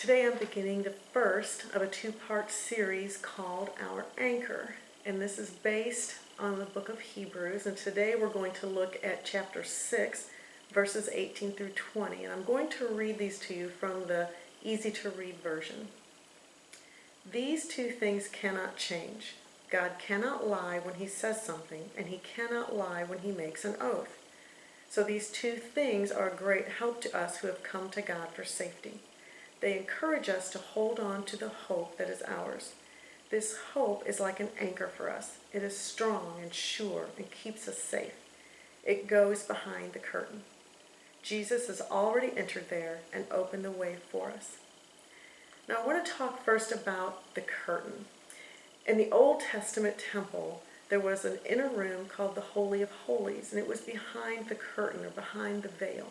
Today I'm beginning the first of a two-part series called Our Anchor, and this is based on the book of Hebrews, and today we're going to look at chapter 6, verses 18 through 20, and I'm going to read these to you from the easy-to-read version. These two things cannot change. God cannot lie when he says something, and he cannot lie when he makes an oath. So these two things are a great help to us who have come to God for safety. They encourage us to hold on to the hope that is ours. This hope is like an anchor for us. It is strong and sure and keeps us safe. It goes behind the curtain. Jesus has already entered there and opened the way for us. Now I want to talk first about the curtain. In the Old Testament temple, there was an inner room called the Holy of Holies, and it was behind the curtain or behind the veil.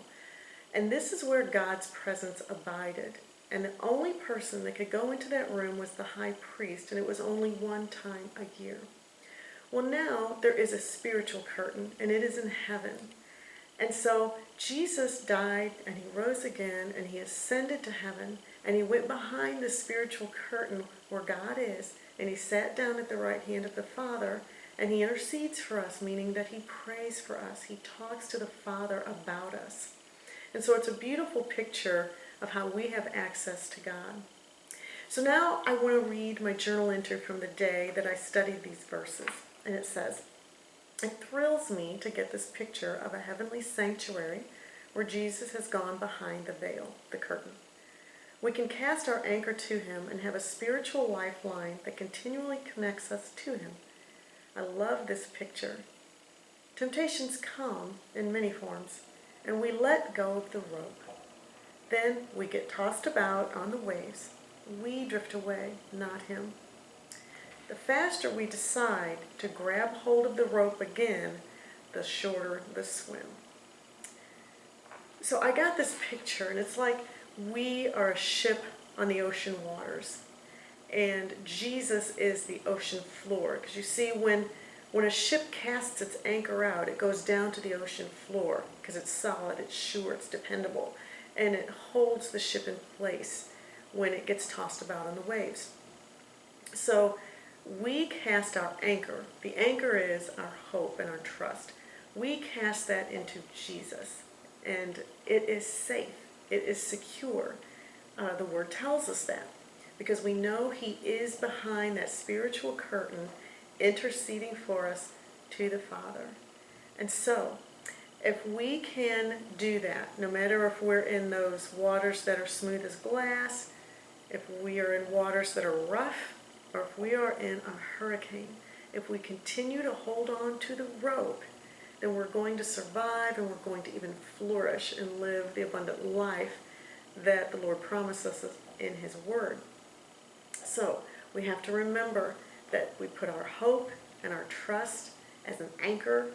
And this is where God's presence abided. And the only person that could go into that room was the high priest, and it was only one time a year. Well, now there is a spiritual curtain, and it is in heaven. And so Jesus died, and he rose again, and he ascended to heaven, and he went behind the spiritual curtain where God is, and he sat down at the right hand of the Father, and he intercedes for us, meaning that he prays for us. He talks to the Father about us. And so it's a beautiful picture of how we have access to God. So now I want to read my journal entry from the day that I studied these verses. And it says, "It thrills me to get this picture of a heavenly sanctuary where Jesus has gone behind the veil, the curtain. We can cast our anchor to him and have a spiritual lifeline that continually connects us to him. I love this picture. Temptations come in many forms, and we let go of the rope. Then we get tossed about on the waves. We drift away, not him. The faster we decide to grab hold of the rope again, the shorter the swim." So I got this picture, and it's like we are a ship on the ocean waters, and Jesus is the ocean floor. Because you see, when a ship casts its anchor out, it goes down to the ocean floor because it's solid, it's sure, it's dependable, and it holds the ship in place when it gets tossed about on the waves. So we cast our anchor. The anchor is our hope and our trust. We cast that into Jesus, and it is safe. It is secure. The Word tells us that because we know he is behind that spiritual curtain interceding for us to the Father. And so if we can do that, no matter if we're in those waters that are smooth as glass, if we are in waters that are rough, or if we are in a hurricane, if we continue to hold on to the rope, then we're going to survive, and we're going to even flourish and live the abundant life that the Lord promises us in his Word. So we have to remember that we put our hope and our trust as an anchor,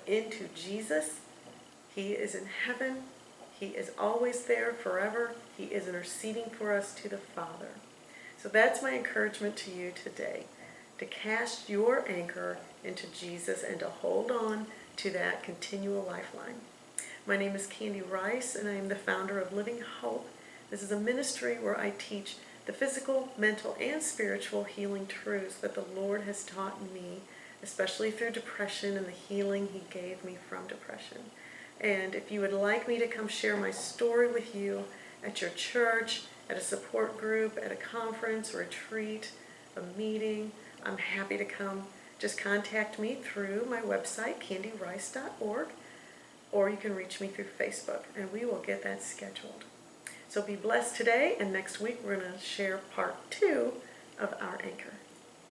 into Jesus. He is in heaven. He is always there forever. He is interceding for us to the Father. So that's my encouragement to you today, to cast your anchor into Jesus and to hold on to that continual lifeline. My name is Candy Rice, and I am the founder of Living Hope. This is a ministry where I teach the physical, mental, and spiritual healing truths that the Lord has taught me, especially through depression and the healing he gave me from depression. And if you would like me to come share my story with you at your church, at a support group, at a conference, retreat, a meeting, I'm happy to come. Just contact me through my website, candyrice.org, or you can reach me through Facebook, and we will get that scheduled. So be blessed today, and next week we're going to share part 2 of Our Anchor.